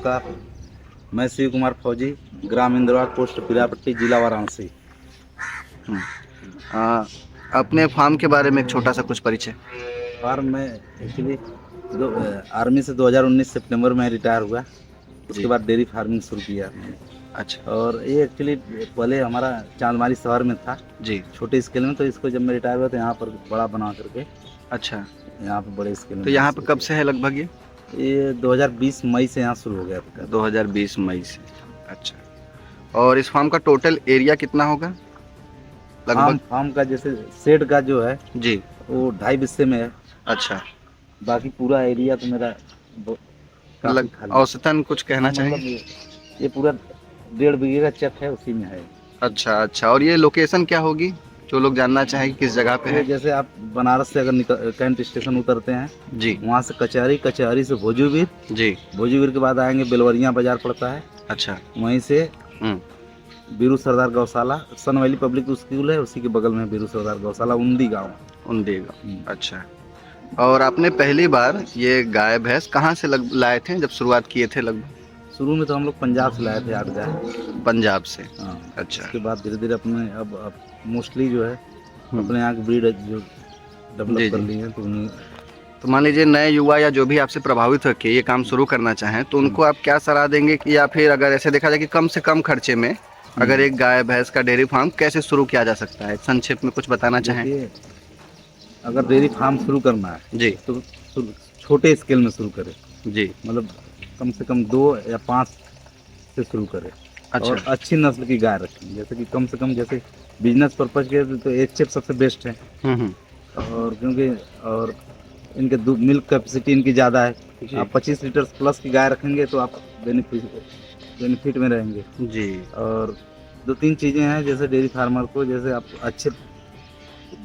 नमस्कार। मैं शिव कुमार फौजी, ग्राम इंदौर, पोस्ट पीरापट्टी, जिला वाराणसी। हम्म, अपने फार्म के बारे में एक छोटा सा कुछ परिचय। फार्म में एक्चुअली आर्मी से 2019 सितंबर में रिटायर हुआ। उसके जी। बाद डेयरी फार्मिंग शुरू किया मैंने। अच्छा। और ये एक्चुअली पहले हमारा चांदमारी शहर में था, जी। छोटे स्केल में। तो इसको जब मैं रिटायर हुआ तो यहाँ पर बड़ा बना करके अच्छा, यहाँ पर बड़े स्केल तो में यहाँ पे शुरू कब किया। से है लगभग ये? ये 2020 मई से यहाँ शुरू हो गया था। 2020 मई से। अच्छा, और इस फार्म का टोटल एरिया कितना होगा फार्म लगभग? फार्म का जैसे शेड का जो है जी। वो 2.5 हिस्से में है। अच्छा, बाकी पूरा एरिया तो मेरा काफी मतलब खाली है। औसतन कुछ कहना हाँ, चाहेंगे? मतलब ये पूरा 1.5 बीघे का चक है, उसी में है। अच्छा अच्छा, और ये लोकेशन क्या होगी, जो लोग जानना चाहेंगे किस जगह पे ये है? जैसे आप बनारस से अगर कैंट स्टेशन उतरते हैं, जी। वहाँ से कचहरी, कचहरी से भोजूवीर, जी। भोजूवीर के बाद आएंगे बेलवरिया बाजार पड़ता है। अच्छा। वहीं से हम्म। बीरू सरदार गौशाला, सनवैली पब्लिक स्कूल है, उसी के बगल में बीरू सरदार गौशाला, उमदी गाँव। उनदेगा। अच्छा, और आपने पहली बार ये गाय भैंस कहाँ से लाए थे जब शुरुआत किए थे लगभग? शुरू में तो हम लोग पंजाब से लाए थे 8 गाय। पंजाब से। हाँ, अच्छा। उसके बाद धीरे धीरे अपने अब मोस्टली जो है हम्म। अपने यहाँ की ब्रीड जो जी डेवलप कर जी। ली है, तो उन्हीं। तो मान लीजिए नए युवा या जो भी आपसे प्रभावित होकर ये काम शुरू करना चाहें तो उनको आप क्या सलाह देंगे कि, या फिर अगर ऐसे देखा जाए कि कम से कम खर्चे में अगर एक गाय भैंस का डेयरी फार्म कैसे शुरू किया जा सकता है, संक्षेप में कुछ बताना चाहें? देखिए, अगर डेयरी फार्म शुरू करना है जी। तो छोटे स्केल में शुरू करें। जी। मतलब कम से कम 2 या 5 से शुरू करें। अच्छा। और अच्छी नस्ल की गाय रखें, जैसे कि कम से कम, जैसे बिजनेस पर्पज के तो एचएफ सबसे बेस्ट है। हम्म। और क्योंकि और इनके दूध मिल्क कैपेसिटी इनकी ज़्यादा है। जी। आप 25 लीटर प्लस की गाय रखेंगे तो आप बेनिफिट में रहेंगे। जी। और 2-3 चीज़ें हैं जैसे डेयरी फार्मर को, जैसे आप अच्छे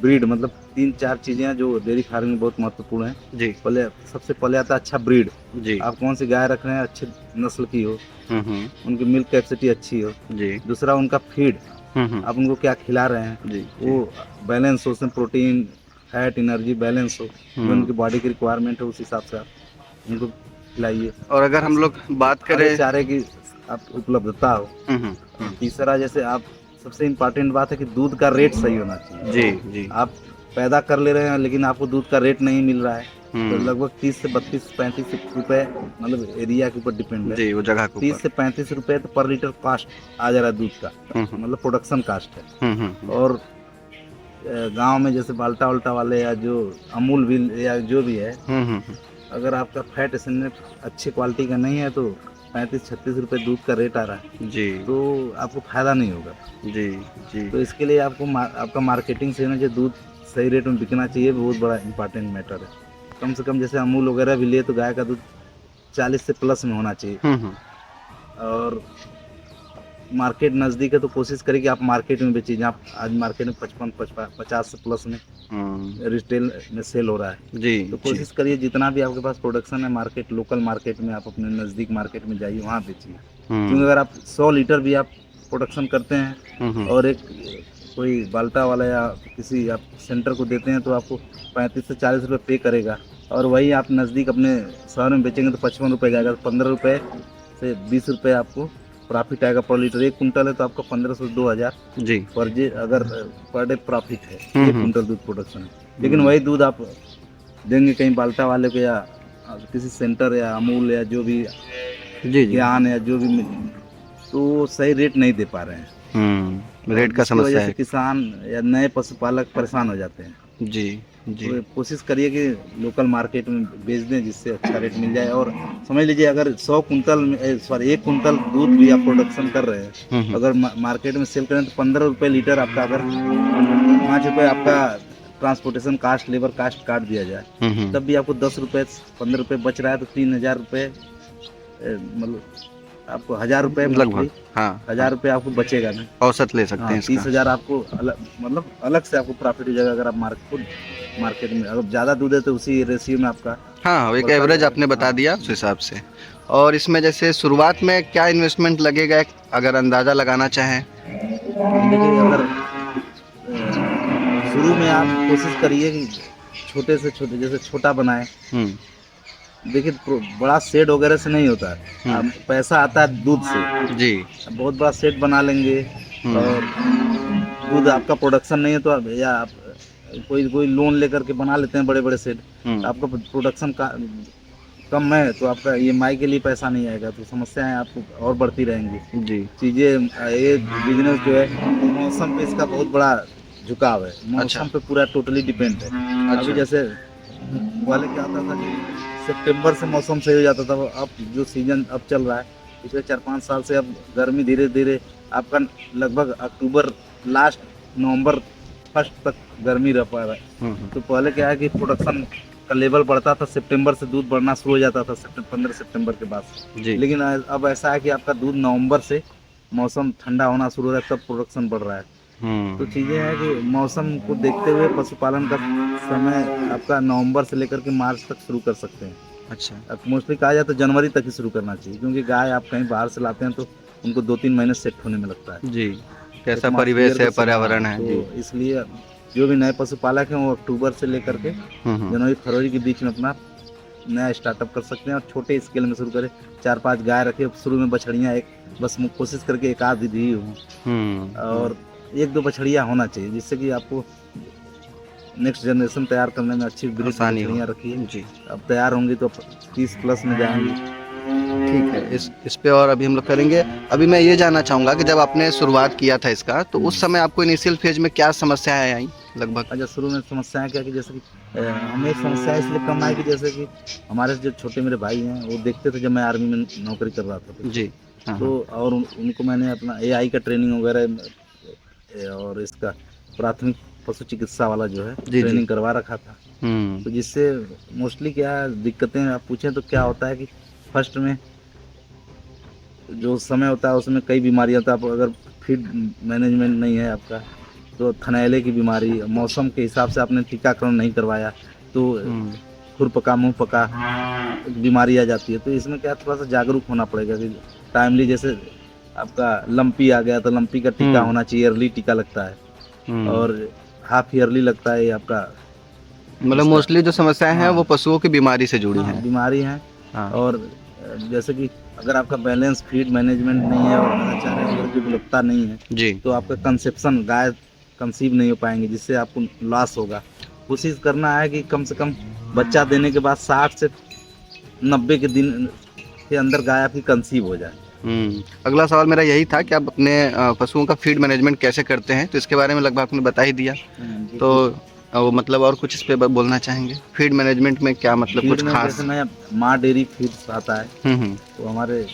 ब्रीड, मतलब 3-4 चीज़ें हैं जो डेयरी फार्मिंग में बहुत महत्वपूर्ण है। जी। पहले सबसे पहले आता है अच्छा ब्रीड। जी। आप कौन सी गाय रख रहे हैं, अच्छी नस्ल की हो, हम्म। उनकी मिल्क कैपेसिटी अच्छी हो। जी। दूसरा उनका फीड, हम्म। आप उनको क्या खिला रहे हैं, जी। वो बैलेंस हो, उसमें प्रोटीन, फैट, एनर्जी बैलेंस हो, जो उनकी बॉडी की रिक्वायरमेंट है उस हिसाब से आप उनको खिलाइए। और अगर हम लोग बात हरे करें। चारे की आप उपलब्धता हो। हम्म। तीसरा, जैसे आप सबसे इम्पोर्टेंट बात है कि दूध का रेट सही होना चाहिए। जी। जी। आप पैदा कर ले रहे हैं लेकिन आपको दूध का रेट नहीं मिल रहा है, तो हम्म। लगभग 30 से 32-35 रुपए, मतलब एरिया के ऊपर डिपेंड है। जी, वो जगह के 30 ऊपर। से 35 रुपए तो पर लीटर कास्ट आ जा रहा है दूध का, मतलब प्रोडक्शन कास्ट है। हम्म। और गांव में जैसे बाल्टा उल्टा वाले या जो अमूल भी या जो भी है, हम्म। अगर आपका फैट एसेंट अच्छी क्वालिटी का नहीं है तो 35-36 रुपए दूध का रेट आ रहा है, जी। तो आपको फायदा नहीं होगा। जी। जी। तो इसके लिए आपको आपका मार्केटिंग से ना, जो दूध सही रेट में बिकना चाहिए, बहुत बड़ा इंपॉर्टेंट मैटर है। कम से कम जैसे अमूल वगैरह भी लिए तो गाय का दूध 40 से प्लस में होना चाहिए। और मार्केट नज़दीक है तो कोशिश करें कि आप मार्केट में बेचिए, जहाँ आज मार्केट में 55-50 से प्लस में रिटेल में सेल हो रहा है। जी। तो जी। कोशिश करिए जितना भी आपके पास प्रोडक्शन है मार्केट, लोकल मार्केट में आप अपने नज़दीक मार्केट में जाइए, वहाँ बेचिए। क्योंकि अगर आप 100 लीटर भी आप प्रोडक्शन करते हैं और एक कोई बाल्टा वाला या किसी आप सेंटर को देते हैं तो आपको 35 से 40 रुपये पे करेगा। और वही आप नज़दीक अपने शहर में बेचेंगे तो 55 रुपये जाएगा, 15 रुपये से 20 रुपये आपको प्रॉफिट आएगा पर लीटर। 1 कुंटल है तो आपका 1500 से 2000 जी। अगर पर डे प्रॉफिट है 1 कुंटल दूध प्रोडक्शन है। लेकिन वही दूध आप देंगे कहीं बाल्टा वाले को या किसी सेंटर या अमूल या जो भी जी। ज्ञान या जो भी, तो सही रेट नहीं दे पा रहे हैं। रेट का जिसकी समस्या वजह से है। किसान या नए पशुपालक परेशान हो जाते हैं। जी। जी। तो कोशिश करिए कि लोकल मार्केट में बेच दें जिससे अच्छा रेट मिल जाए। और समझ लीजिए अगर 100 कुंटल सॉरी 1 कुंटल दूध भी आप प्रोडक्शन कर रहे हैं, अगर मार्केट में सेल करें तो 15 रुपये लीटर आपका, अगर 5 रुपये आपका ट्रांसपोर्टेशन कास्ट, लेबर कास्ट काट दिया जाए, तब भी आपको 10 रुपये 15 रुपये बच रहा है, तो 3000 रुपये, मतलब आपको 1000 रुपये लगभग। हाँ, 1000 रुपये आपको बचेगा ना। औसत ले सकते हाँ, हैं इसका। 30,000 आपको मतलब अलग से आपको प्रॉफिट हो जाएगा। अगर आप मार्केट में अगर ज़्यादा दूध है तो उसी रेशियो में आपका हाँ, एक बढ़ता एवरेज जाएगा। आपने बता हाँ। दिया उस हिसाब से। और इसमें जैसे शुरुआत में क्या इन्वेस्टमेंट लगेगा, अगर अंदाज़ा लगाना चाहें? देखिए, अगर शुरू में आप कोशिश करिए कि छोटे से छोटे, जैसे छोटा बनाएं। देखिए बड़ा शेड वगैरह से नहीं होता है, पैसा आता है दूध से। जी। बहुत बड़ा शेड बना लेंगे और दूध आपका प्रोडक्शन नहीं है तो या आप कोई कोई लोन लेकर के बना लेते हैं बड़े बड़े शेड, आपका प्रोडक्शन का कम है तो आपका EMI के लिए पैसा नहीं आएगा, तो समस्याएं आपको और बढ़ती रहेंगी। जी। चीज़ें ये बिजनेस जो है मौसम पे इसका बहुत बड़ा झुकाव है, मौसम पे पूरा टोटली डिपेंड है। अभी जैसे पहले क्या होता था कि सितंबर से मौसम सही हो जाता था, अब जो सीजन अब चल रहा है पिछले 4-5 साल से अब गर्मी धीरे धीरे आपका लगभग अक्टूबर लास्ट नवंबर फर्स्ट तक गर्मी रह पा रहा है। तो पहले क्या है कि प्रोडक्शन का लेवल बढ़ता था, सितंबर से दूध बढ़ना शुरू हो जाता था 15 सितंबर के बाद। लेकिन अब ऐसा है कि आपका दूध नवंबर से मौसम ठंडा होना शुरू हो रहा है तब प्रोडक्शन बढ़ रहा है। तो चीज़ें हैं कि मौसम को देखते हुए पशुपालन का समय आपका नवंबर से लेकर के मार्च तक शुरू कर सकते हैं। अच्छा। अब मोस्टली कहा जाए तो जनवरी तक ही शुरू करना चाहिए, क्योंकि गाय आप कहीं बाहर से लाते हैं तो उनको 2-3 महीने सेट होने में लगता है। जी, कैसा परिवेश है, पर्यावरण है। तो इसलिए जो भी नए पशुपालक हैं वो अक्टूबर से लेकर के जनवरी फरवरी के बीच में अपना नया स्टार्टअप कर सकते हैं और छोटे स्केल में शुरू करें। 4-5 गाय रखे शुरू में, बछड़ियाँ एक बस कोशिश करके एक आध ही हों और 1-2 बछड़ियाँ होना चाहिए, जिससे कि आपको नेक्स्ट जनरेशन तैयार करने में अच्छी बछड़ियाँ रखिए। जी, अब तैयार होंगी तो 30 प्लस में जाएंगी। ठीक है, इस पे और अभी हम लोग करेंगे। अभी मैं ये जानना चाहूँगा कि जब आपने शुरुआत किया था इसका, तो उस समय आपको इनिशियल फेज में क्या समस्याएं आई लगभग? अच्छा, शुरू में समस्याएं क्या कि जैसे कि हमें समस्या इसलिए कम आई कि जैसे कि हमारे जो छोटे मेरे भाई हैं वो देखते थे जब मैं आर्मी में नौकरी कर रहा था जी। तो और उनको मैंने अपना AI का ट्रेनिंग वगैरह और इसका प्राथमिक पशु चिकित्सा वाला जो है ट्रेनिंग करवा रखा था। तो जिससे मोस्टली क्या दिक्कतें आप पूछें तो क्या होता है कि फर्स्ट में जो समय होता है उसमें कई बीमारियां होता है। अगर फीड मैनेजमेंट नहीं है आपका तो थनैले की बीमारी, मौसम के हिसाब से आपने टीकाकरण नहीं करवाया तो खुरपका मुँह पका बीमारी आ जाती है। तो इसमें क्या थोड़ा सा जागरूक होना पड़ेगा कि टाइमली, जैसे आपका लंपी आ गया तो लंपी का टीका होना चाहिए, ईयरली टीका लगता है और हाफ ईयरली लगता है आपका। मतलब मोस्टली जो समस्याएं हैं वो पशुओं की बीमारी से जुड़ी हैं। बीमारी हैं और जैसे कि अगर आपका बैलेंस फीड मैनेजमेंट नहीं है और चारे वगैरह की उपलब्धता नहीं है जी, तो आपका कंसेप्शन गाय कंसीव नहीं हो पाएंगे, जिससे आपको लॉस होगा। कोशिश करना है कि कम से कम बच्चा देने के बाद 60 से 90 के दिन के अंदर गाय आपकी कंसीव हो जाए। अगला सवाल मेरा यही था कि आप अपने पशुओं का फीड मैनेजमेंट कैसे करते हैं, तो इसके बारे में लगभग आपने बता ही दिया। तो वो मतलब और कुछ इस पे बोलना चाहेंगे? फीड मैनेजमेंट में क्या मतलब कुछ खास? जैसे माँ डेयरी फीड्स आता है तो हमारे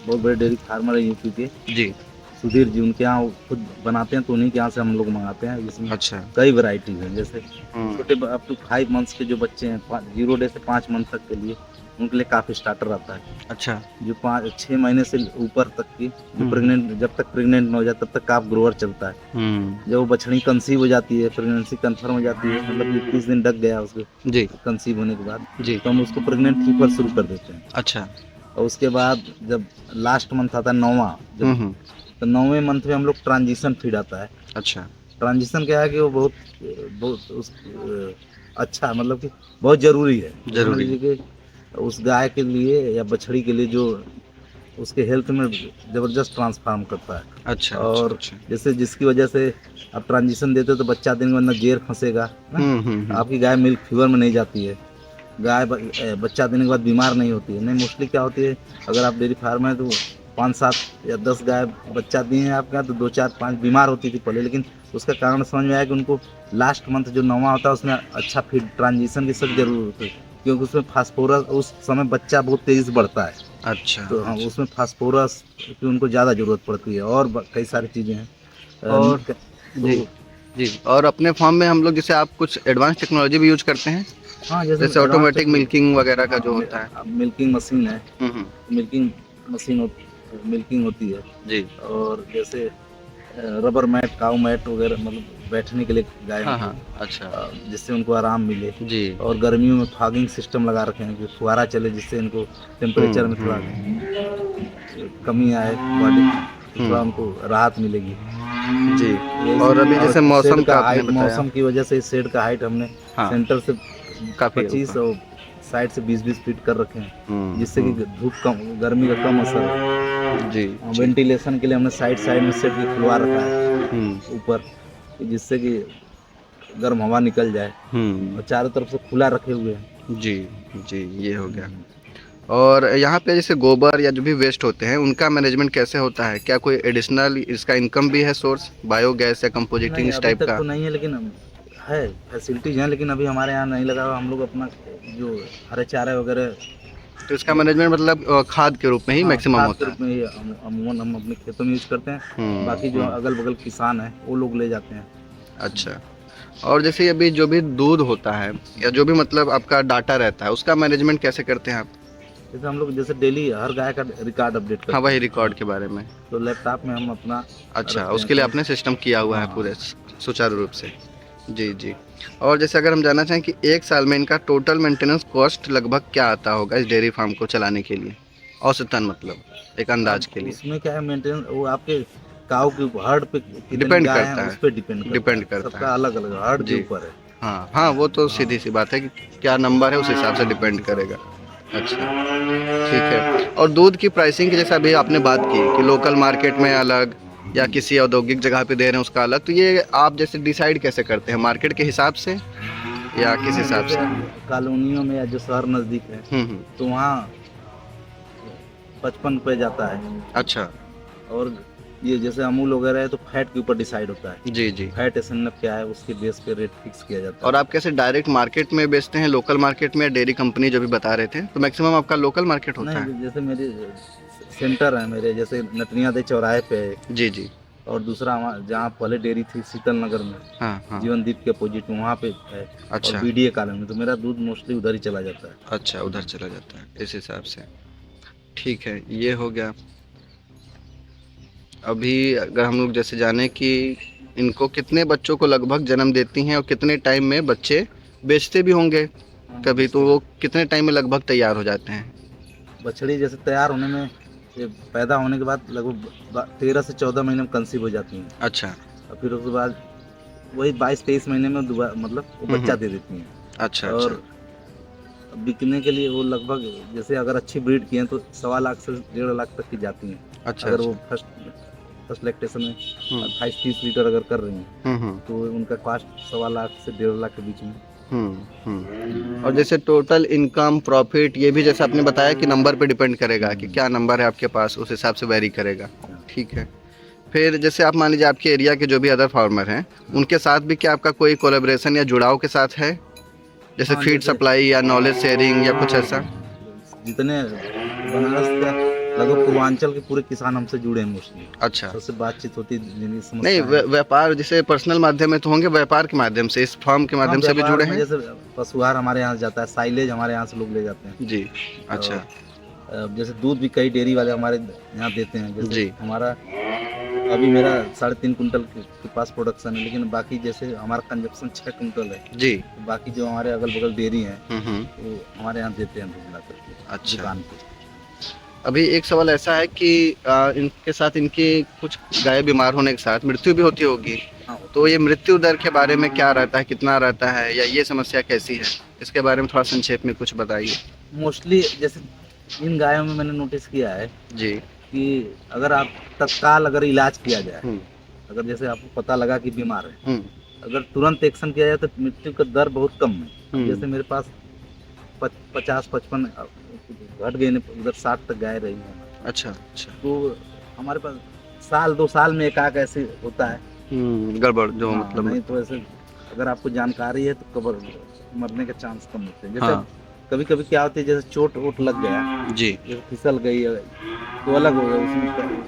बहुत बड़े डेयरी फार्मर है यूपी के जी, सुधीर जी, उनके यहाँ खुद बनाते हैं तो उन्हीं के यहाँ से हम लोग मंगाते हैं। इसमें अच्छा कई वैरायटी है, जैसे छोटे अप टू 5 मंथ्स के जो बच्चे हैं 0 डे से 5 मंथ तक के लिए उनके लिए काफी स्टार्टर आता है। अच्छा, जो 5-6 महीने से ऊपर तक की जो प्रेग्नेंट, जब तक प्रेग्नेंट न हो जाए तब तक काफ ग्रोअर चलता है। जब वो बछड़ी कंसीव हो जाती है, प्रेगनेंसी कंफर्म हो जाती है, मतलब 21 दिन ढक गया उसको जी कंसीव होने के बाद जी, तो हम उसको प्रेग्नेंट कीपर शुरू कर देते हैं। अच्छा, और उसके बाद जब लास्ट मंथ आता है 9वां, तो 9वें मंथ में हम लोग ट्रांजिशन फीड आता है। अच्छा, ट्रांजिशन क्या है कि वो बहुत अच्छा, मतलब कि बहुत जरूरी है उस गाय के लिए या बछड़ी के लिए, जो उसके हेल्थ में जबरदस्त ट्रांसफार्म करता है। अच्छा, और अच्छा। जैसे जिसकी वजह से आप ट्रांजिशन देते हो तो बच्चा देने के बाद न जेर फंसेगा, आपकी गाय मिल्क फीवर में नहीं जाती है, गाय बच्चा देने के बाद बीमार नहीं होती है। नहीं, मोस्टली क्या होती है, अगर आप डेयरी फार्म है तो 5-7 या 10 गाय बच्चा दिए हैं आपका तो 2-4-5 बीमार होती थी पहले, लेकिन उसका कारण समझ में आया कि उनको लास्ट मंथ जो 9वां होता है उसमें अच्छा फीड ट्रांजिशन की सख्त जरूरत होती है, क्योंकि उसमें फास्फोरस, उस समय बच्चा बहुत तेजी से बढ़ता है। अच्छा, तो हाँ, उसमें फास्फोरस की उनको ज़्यादा जरूरत पड़ती है और कई सारी चीज़ें हैं। और जी जी, और अपने फार्म में हम लोग जैसे आप कुछ एडवांस टेक्नोलॉजी भी यूज करते हैं? हाँ, जैसे ऑटोमेटिक मिल्किंग वगैरह का जो होता है, मिल्किंग मशीन है, मिल्किंग होती है जी, और जैसे रबर मैट, काऊ मैट वगैरह, मतलब बैठने के लिए गाय, अच्छा, जिससे उनको आराम मिले जी, और गर्मियों में फॉगिंग सिस्टम लगा रखे हैं कि फुहारा चले, जिससे इनको टेम्परेचर में थोड़ा कमी आए, बॉडी थोड़ा उनको राहत मिलेगी जी। और अभी जैसे मौसम का हाइट, मौसम की वजह से इस शेड का हाइट हमने सेंटर से काफी 25 और साइड से 20-20 फीट कर रखे हैं, जिससे कि धूप कम, गर्मी का कम असर हो। जी वेंटिलेशन के लिए हमने साइड में सेट के खुलवा रखा है ऊपर, जिससे कि गर्म हवा निकल जाए, और चारों तरफ से खुला रखे हुए हैं। जी जी, ये हो गया। और यहाँ पे जैसे गोबर या जो भी वेस्ट होते हैं उनका मैनेजमेंट कैसे होता है? क्या कोई एडिशनल इसका इनकम भी है सोर्स, बायोगैस या कंपोजिटिंग इस अभी टाइप तक का? तो नहीं है, लेकिन है, फैसिलिटीज हैं, लेकिन अभी हमारे यहाँ नहीं लगा हुआ। हम लोग अपना जो हरे चारे वगैरह, तो इसका मैनेजमेंट मतलब खाद के रूप में ही हाँ, मैक्सिमम खाद के होता रूप में ही अमूमन हम अपने खेतों में यूज करते हैं। बाकी जो है। अगल बगल किसान हैं वो लोग ले जाते हैं। अच्छा। और जैसे अभी जो भी दूध होता है या जो भी मतलब आपका डाटा रहता है उसका मैनेजमेंट कैसे करते हैं आप? जैसे हम लोग जैसे डेली हर गाय का रिकॉर्ड अपडेट करते हाँ, हैं। वही रिकॉर्ड के बारे में। तो लैपटॉप में हम अपना अच्छा, रखते उसके लिए हैं। आपने सिस्टम किया हुआ है हाँ। पूरे सुचारू रूप से। जी जी। और जैसे अगर हम जानना चाहें कि एक साल में इनका टोटल मेंटेनेंस कॉस्ट लगभग क्या आता होगा इस डेयरी फार्म को चलाने के लिए, औसतन मतलब एक अंदाज के लिए? उसमें क्या है, मेंटेनेंस वो आपके काऊ के हर्ड पे कितनी डिपेंड गाय करता हैं है। उस पर डिपेंड करता करता सबका है। अलग अलग हर्ड के जी। ऊपर है। हाँ हाँ, वो तो सीधी सी बात है कि क्या नंबर है उस हिसाब से डिपेंड करेगा। अच्छा, ठीक है। और दूध की प्राइसिंग की जैसे अभी आपने बात की कि लोकल मार्केट में अलग या किसी औद्योगिक जगह पे दे रहे हैं उसका अलग, तो ये आप जैसे डिसाइड कैसे करते हैं, मार्केट के हिसाब से या किस हिसाब जैसे से? कॉलोनियों में या जो शहर नजदीक है, तो वहाँ 55 पे जाता है। अच्छा। और ये जैसे अमूल वगैरह है तो फैट के ऊपर डिसाइड होता है। जी जी। फैट एसएनएफ क्या है उसके बेस पे रेट फिक्स किया जाता है। और आप कैसे डायरेक्ट मार्केट में बेचते हैं, लोकल मार्केट में, डेयरी कंपनी जो भी बता रहे थे, तो मैक्सिमम आपका लोकल मार्केट होता है? नहीं, जैसे मेरे सेंटर है, मेरे जैसे नटनिया दे चौराहे पे है, जी जी। और दूसरा जहाँ पहले डेयरी थी शीतल नगर में, हाँ हाँ। जीवनदीप के अपोजिट में, वहाँ पे है। अच्छा। और बीडीए कॉलोनी में, तो मेरा दूध मोस्टली उधर ही चला जाता है। अच्छा, उधर चला जाता है इस हिसाब से। ठीक है, ये हो गया। अभी अगर हम लोग जैसे जाने कि इनको कितने बच्चों को लगभग जन्म देती हैं और कितने टाइम में बच्चे बेचते भी होंगे कभी, तो वो कितने टाइम में लगभग तैयार हो जाते हैं? बछड़ी जैसे तैयार होने में, ये पैदा होने के बाद लगभग 13 से 14 महीने में कंसीव हो जाती हैं। अच्छा। और फिर उसके बाद वही 22-23 महीने में दोबारा मतलब वो बच्चा दे देती हैं। अच्छा। और अच्छा। बिकने के लिए वो लगभग, जैसे अगर अच्छी ब्रीड की हैं तो 1.25 लाख से 1.5 लाख तक की जाती हैं। अच्छा। अगर अच्छा। वो फर्स्ट लैक्टेशन में 28-30 लीटर अगर कर रही हैं, तो उनका कॉस्ट 1.25 लाख से 1.5 लाख के बीच में। और जैसे टोटल इनकम प्रॉफिट ये भी जैसे आपने बताया कि नंबर पे डिपेंड करेगा कि क्या नंबर है आपके पास, उस हिसाब से वेरी करेगा। ठीक है। फिर जैसे आप मान लीजिए आपके एरिया के जो भी अदर फार्मर हैं उनके साथ भी क्या आपका कोई कोलैबोरेशन या जुड़ाव के साथ है, जैसे हाँ, फीड जैसे सप्लाई या नॉलेज शेयरिंग या कुछ ऐसा? जितने बनारस का लगभग पूर्वांचल के पूरे किसान हमसे जुड़े हैं मोस्टली। अच्छा। सबसे बातचीत होती है, जिनकी नहीं, समस्या है। व्यापार जैसे पर्सनल माध्यम में तो होंगे, व्यापार के माध्यम से इस फॉर्म के हाँ, माध्यम से भी व्यापार जुड़े में हैं? जैसे पशुहार हमारे यहाँ से जाता है, साइलेज हमारे यहाँ से लोग ले जाते हैं जी। अच्छा। जैसे दूध भी कई डेयरी वाले हमारे यहाँ देते हैं। जैसे जी। हमारा अभी मेरा 3.5 कुंटल के पास प्रोडक्शन है, लेकिन बाकी जैसे हमारा कंजप्शन 6 कुंटल है। जी। तो बाकी जो हमारे अगल बगल डेयरी हैं हम्म। वो हमारे यहाँ देते हैं दूध ला करके अच्छा। दुकान पे। अभी एक सवाल ऐसा है कि इनके साथ इनकी कुछ गाय बीमार होने के साथ मृत्यु भी होती होगी, हाँ, तो ये मृत्यु दर के बारे में क्या रहता है, कितना रहता है, या ये समस्या कैसी है, इसके बारे में थोड़ा संक्षेप में कुछ बताइए। मोस्टली जैसे इन गायों में मैंने नोटिस किया है जी। कि अगर आप तत्काल अगर इलाज किया जाए, हम्म। अगर जैसे आपको पता लगा कि बीमार है, हम्म। अगर तुरंत एक्शन किया जाए तो मृत्यु का दर बहुत कम है। हम्म। जैसे मेरे पास 50-55 घट गए, उधर 60 तक गाय रही है। अच्छा। अच्छा। तो हमारे पास 1-2 साल में एकाक ऐसे होता है। गड़बड़ जो हाँ, मतलब। नहीं तो ऐसे अगर आपको जानकारी है तो कबर मरने के चांस कम होते हैं। जैसे हाँ। कभी कभी क्या होती है, जैसे चोट वोट लग गया, जी। जैसे फिसल गई है, तो अलग हो गया उसमें।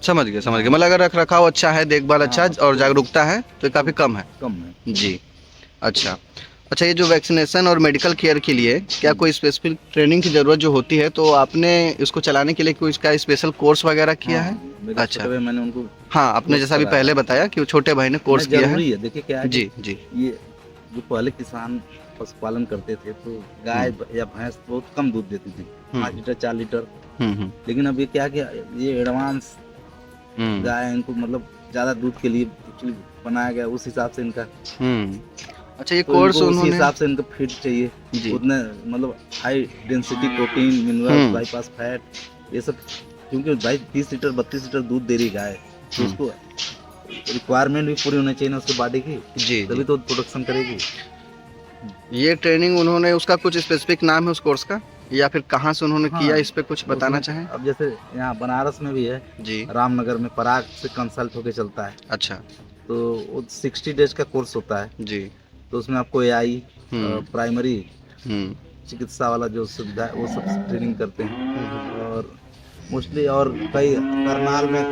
समझ गए समझ गए, मतलब अगर रख रखाव अच्छा है, देखभाल अच्छा है और जागरूकता है तो काफ़ी कम है। कम है। जी। अच्छा। अच्छा, ये जो वैक्सीनेशन और मेडिकल केयर के लिए क्या कोई स्पेसिफिक ट्रेनिंग की ज़रूरत जो होती है, तो आपने इसको चलाने के लिए कोई इसका स्पेशल कोर्स वगैरह किया है? मेरे अच्छा। छोटे भाई, मैंने उनको हाँ, आपने जैसा भी पहले बताया कि वो छोटे भाई ने कोर्स किया है। जरूरी है। देखिए क्या है जी जी। ये जो पहले किसान पशुपालन करते थे तो गाय या भैंस बहुत कम दूध देती थी, 5 लीटर 4 लीटर। लेकिन अब ये क्या कि ये एडवांस गाय, इनको मतलब ज़्यादा दूध के लिए एक्चुअली बनाया गया, उस हिसाब से इनका। अच्छा, ये तो कोर्स इनको उसी उन्होंने हिसाब से इनको फिट चाहिए, जी उतने मतलब high density protein, minerals, bypass fat, ये सब, क्योंकि भाई 30 लीटर 32 लीटर दूध दे रही गाय, तो उसको रिक्वायरमेंट भी पूरी होनी चाहिए ना उसकी बॉडी की, जी तभी जी। तो प्रोडक्शन करेगी। ये ट्रेनिंग उन्होंने, उसका कुछ स्पेसिफिक नाम है उस कोर्स का, या फिर कहाँ से उन्होंने किया, हाँ, इस पे कुछ बताना उसमें चाहें? अब जैसे यहाँ बनारस में भी है, जी। रामनगर में पराग से कंसल्ट होके चलता है, अच्छा। तो वो 60 डेज का कोर्स होता है, जी। तो उसमें आपको एआई, हम्म प्राइमरी हम्म चिकित्सा वाला जो सुविधा है वो सब ट्रेनिंग करते हैं, और मोस्टली और कई करनाल में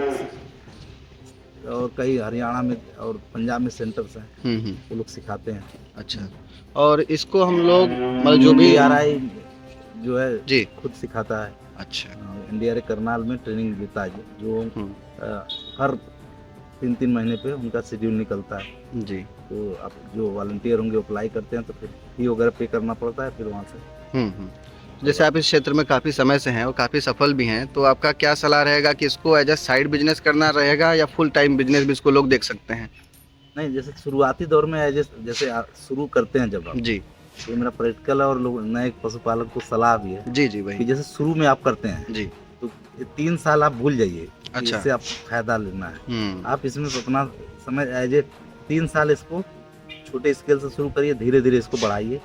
और कई हरियाणा में और पंजाब में सेंटर्स हैं, हम्म। वो लोग सिखाते हैं। अच्छा, और इसको हम लोग मतलब जो भी एनडीआरआई जो है जी। खुद सिखाता है, अच्छा। एनडीआरआई करनाल में ट्रेनिंग देता है, जो हम्म। हर 3-3 महीने पे उनका शेड्यूल निकलता है, जी। तो आप जो वॉलंटियर होंगे अप्लाई करते हैं तो फिर फी वगैरह पे करना पड़ता है, फिर वहाँ से हम्म। जैसे आप इस क्षेत्र में काफ़ी समय से हैं और काफ़ी सफल भी हैं, तो आपका क्या सलाह रहेगा कि इसको एज अ साइड बिजनेस करना रहेगा या फुल टाइम बिजनेस भी इसको लोग देख सकते हैं? नहीं, जैसे शुरुआती दौर में जैसे आप शुरू करते हैं जब आप, जी ये मेरा प्रैक्टिकल और लोग नए पशुपालक को सलाह भी है जी जी कि भाई। जैसे शुरू में आप करते हैं जी। तो ये 3 साल आप भूल जाइए कि अच्छा। इससे आप फायदा लेना है, हम्म आप इसमें अपना समय एज ए 3 साल इसको छोटे स्केल से शुरू करिए, धीरे धीरे इसको बढ़ाइए।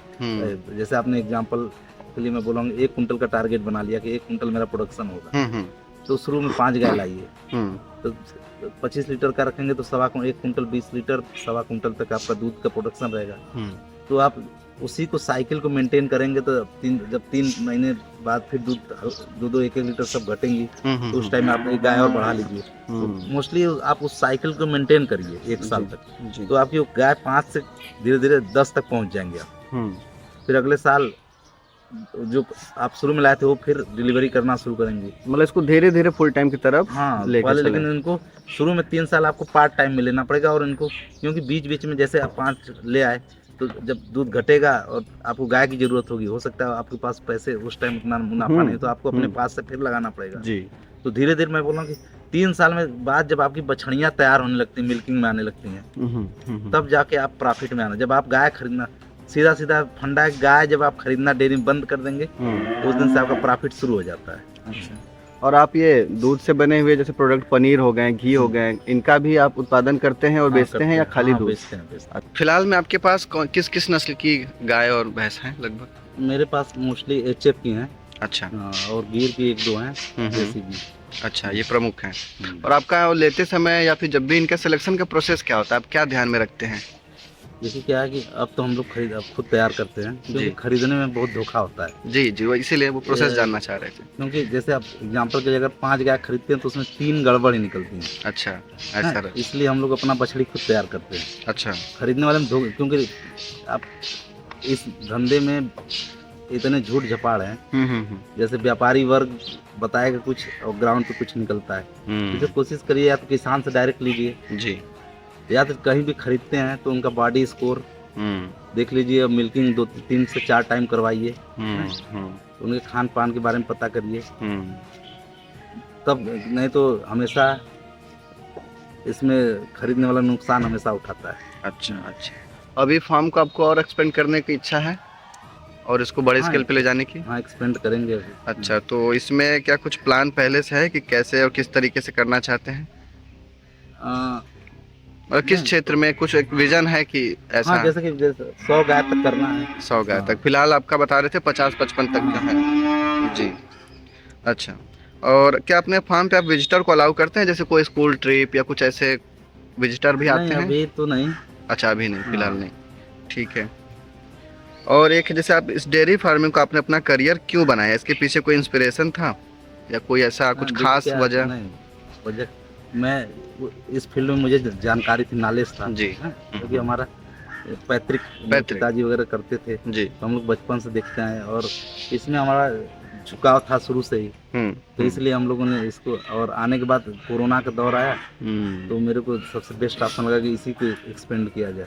जैसे आपने एग्जांपल के लिए मैं बोलूँगा 1 कुंटल का टारगेट बना लिया कि 1 कुंटल मेरा प्रोडक्शन होगा, हम्म। तो शुरू में 5 गाय लाइए, हम्म तो 25 लीटर का रखेंगे तो 1 कुंटल 20 लीटर 1.25 कुंटल तक आपका दूध का प्रोडक्शन रहेगा। हम्म तो आप उसी को साइकिल को मेंटेन करेंगे तो जब 3 महीने बाद फिर दूध 2 1 लीटर सब घटेंगी, तो उस टाइम आप एक गाय और बढ़ा लीजिए। तो मोस्टली आप उस साइकिल को मेंटेन करिए 1 साल तक, जी। तो आपकी वो गाय 5 से धीरे धीरे 10 तक पहुंच जाएंगे आप। फिर अगले साल जो आप शुरू में लाए थे वो फिर डिलीवरी करना शुरू करेंगे। मतलब इसको धीरे धीरे फुल टाइम की तरफ हाँ, लेकर पहले चलें। लेकिन इनको शुरू में 3 साल आपको पार्ट टाइम में लेना पड़ेगा, और इनको क्योंकि बीच बीच में जैसे आप 5 ले आए तो जब दूध घटेगा और आपको गाय की जरूरत होगी, हो सकता है आपके पास पैसे उस टाइम उतना मुनाफा नहीं, तो आपको अपने पास से फिर लगाना पड़ेगा। जी। तो धीरे धीरे मैं बोल रहा हूँ कि 3 साल में बाद जब आपकी बछड़ियाँ तैयार होने लगती हैं, मिल्किंग में आने लगती हैं, तब जाके आप प्रॉफिट में आना। जब आप गाय खरीदना सीधा सीधा फंडा है, गाय जब आप खरीदना डेयरी में बंद कर देंगे, उस दिन से आपका प्रॉफिट शुरू हो जाता है। अच्छा, और आप ये दूध से बने हुए जैसे प्रोडक्ट पनीर हो गए, घी हो गए, इनका भी आप उत्पादन करते हैं और हाँ, बेचते हैं या खाली हाँ, दूध? बेचते हैं। फिलहाल में आपके पास किस किस नस्ल की गाय और भैंस हैं लगभग? मेरे पास मोस्टली एचएफ की हैं। अच्छा। और गिर की 1-2 हैं, देसी भी। अच्छा, ये प्रमुख हैं। और आपका लेते समय या फिर जब भी इनका सिलेक्शन का प्रोसेस क्या होता है, आप क्या ध्यान में रखते हैं? जैसे क्या है कि अब तो हम लोग अब खुद तैयार करते हैं, क्योंकि खरीदने में बहुत धोखा होता है। जी जी, वो इसीलिए वो प्रोसेस जानना चाह रहे थे। क्योंकि जैसे आप एग्जांपल के लिए अगर 5 गाय खरीदते हैं तो उसमें 3 गड़बड़ ही निकलती हैं। अच्छा, ऐसा रहे। इसलिए हम लोग अपना बछड़ी खुद तैयार करते हैं। अच्छा। खरीदने वाले में क्योंकि आप इस धंधे में इतने झूठ झपाड़ हैं, जैसे व्यापारी वर्ग बताएगा कुछ और ग्राउंड पे कुछ निकलता है। तो कोशिश करिए या तो किसान से डायरेक्ट लीजिए जी, या तो कहीं भी खरीदते हैं तो उनका बॉडी स्कोर देख लीजिए, मिल्किंग 2-3 से 4 टाइम करवाइए, उनके खान पान के बारे में पता करिए, तब नहीं तो हमेशा इसमें खरीदने वाला नुकसान हमेशा उठाता है। अच्छा अच्छा। अभी फार्म को आपको और एक्सपेंड करने की इच्छा है और इसको बड़े स्केल पे ले जाने की? हाँ, एक्सपेंड करेंगे अभी। अच्छा, तो इसमें क्या कुछ प्लान पहले से है कि कैसे और किस तरीके से करना चाहते हैं, और किस क्षेत्र में कुछ एक विजन है कि ऐसा? हाँ, जैसे 100 गाय तक करना है। 100 गाय तक। फिलहाल आपका बता रहे थे 50-55 तक का है जी। अच्छा, और क्या अपने फार्म पे आप विजिटर को अलाउ करते हैं, जैसे कोई स्कूल ट्रिप या कुछ ऐसे विजिटर भी आते हैं? अभी तो नहीं। अच्छा, अभी नहीं, फिलहाल नहीं, ठीक है। और एक जैसे आप इस डेयरी फार्मिंग को आपने अपना करियर क्यों बनाया, इसके पीछे कोई इंस्पिरेशन था या कोई ऐसा कुछ खास वजह? नहीं, वजह मैं इस फील्ड में मुझे जानकारी थी, नॉलेज था जी, क्योंकि हमारा पैतृक पिताजी वगैरह करते थे जी, तो हम लोग बचपन से देखते हैं और इसमें हमारा झुकाव था शुरू से ही, तो इसलिए हम लोगों ने इसको, और आने के बाद कोरोना का दौर आया तो मेरे को सबसे बेस्ट ऑप्शन लगा कि इसी को एक्सपेंड किया जाए।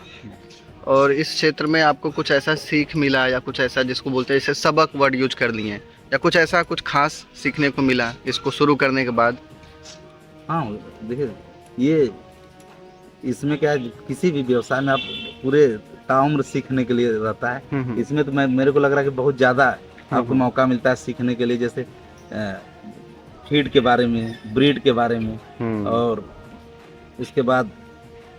और इस क्षेत्र में आपको कुछ ऐसा सीख मिला या कुछ ऐसा जिसको बोलते हैं, जैसे सबक वर्ड यूज कर लिए हैं, या कुछ ऐसा कुछ खास सीखने को मिला इसको शुरू करने के बाद? हाँ, देखिए ये इसमें क्या है, किसी भी व्यवसाय में आप पूरे ताउम्र सीखने के लिए रहता है। इसमें तो मेरे को लग रहा है कि बहुत ज़्यादा आपको मौका मिलता है सीखने के लिए, जैसे फीड के बारे में, ब्रीड के बारे में, और इसके बाद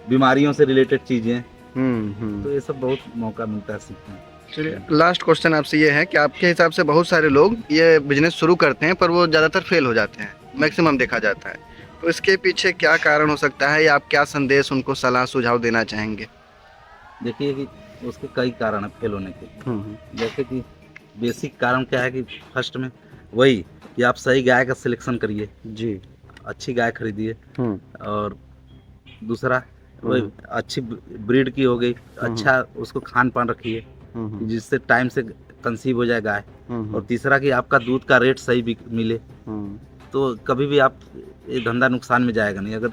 बीमारियों से रिलेटेड चीज़ें, तो ये सब बहुत मौका मिलता है सीखने। चलिए, लास्ट क्वेश्चन आपसे ये है कि आपके हिसाब से बहुत सारे लोग ये बिजनेस शुरू करते हैं पर वो ज़्यादातर फेल हो जाते हैं, मैक्सिमम देखा जाता है, तो इसके पीछे क्या कारण हो सकता है या आप क्या संदेश उनको सलाह सुझाव देना चाहेंगे? देखिए कि उसके कई कारण है फेल होने के। जैसे कि बेसिक कारण क्या है कि फर्स्ट में वही कि आप सही गाय का सिलेक्शन करिए जी, अच्छी गाय खरीदिए, और दूसरा वही अच्छी ब्रीड की हो गई, अच्छा उसको खान पान रखिए जिससे टाइम से कंसीव हो जाए गाय, और तीसरा कि आपका दूध का रेट सही भी मिले, तो कभी भी आप ये धंधा नुकसान में जाएगा नहीं। अगर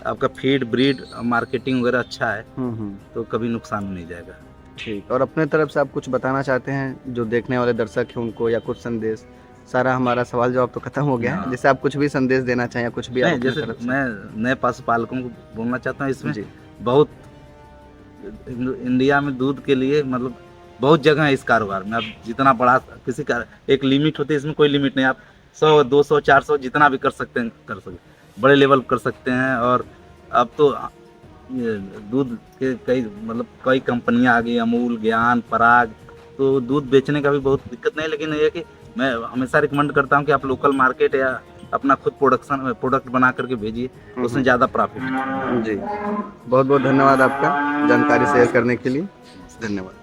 आपका फीड, ब्रीड, मार्केटिंग वगैरह अच्छा है तो कभी नुकसान में नहीं जाएगा। ठीक, और अपने तरफ से आप कुछ बताना चाहते हैं जो देखने वाले दर्शक हैं उनको, या कुछ संदेश? सारा हमारा सवाल जवाब तो खत्म हो गया है, जैसे आप कुछ भी संदेश देना चाहें या कुछ भी आप जैसे मैं नए पशुपालकों को बोलना चाहता हूँ, इसमें बहुत इंडिया में दूध के लिए मतलब बहुत जगह है इस कारोबार में। आप जितना बड़ा किसी का एक लिमिट होती है, इसमें कोई लिमिट नहीं। आप 100, 200, 400 जितना भी कर सकते हैं, कर सकते, बड़े लेवल कर सकते हैं। और अब तो दूध के कई कंपनियां आ गई, अमूल, ज्ञान, पराग, तो दूध बेचने का भी बहुत दिक्कत नहीं है। लेकिन ये कि मैं हमेशा रिकमेंड करता हूं कि आप लोकल मार्केट या अपना खुद प्रोडक्ट बना करके भेजिए, उसमें ज़्यादा प्रॉफिट है। जी, बहुत बहुत धन्यवाद आपका जानकारी शेयर करने के लिए। धन्यवाद।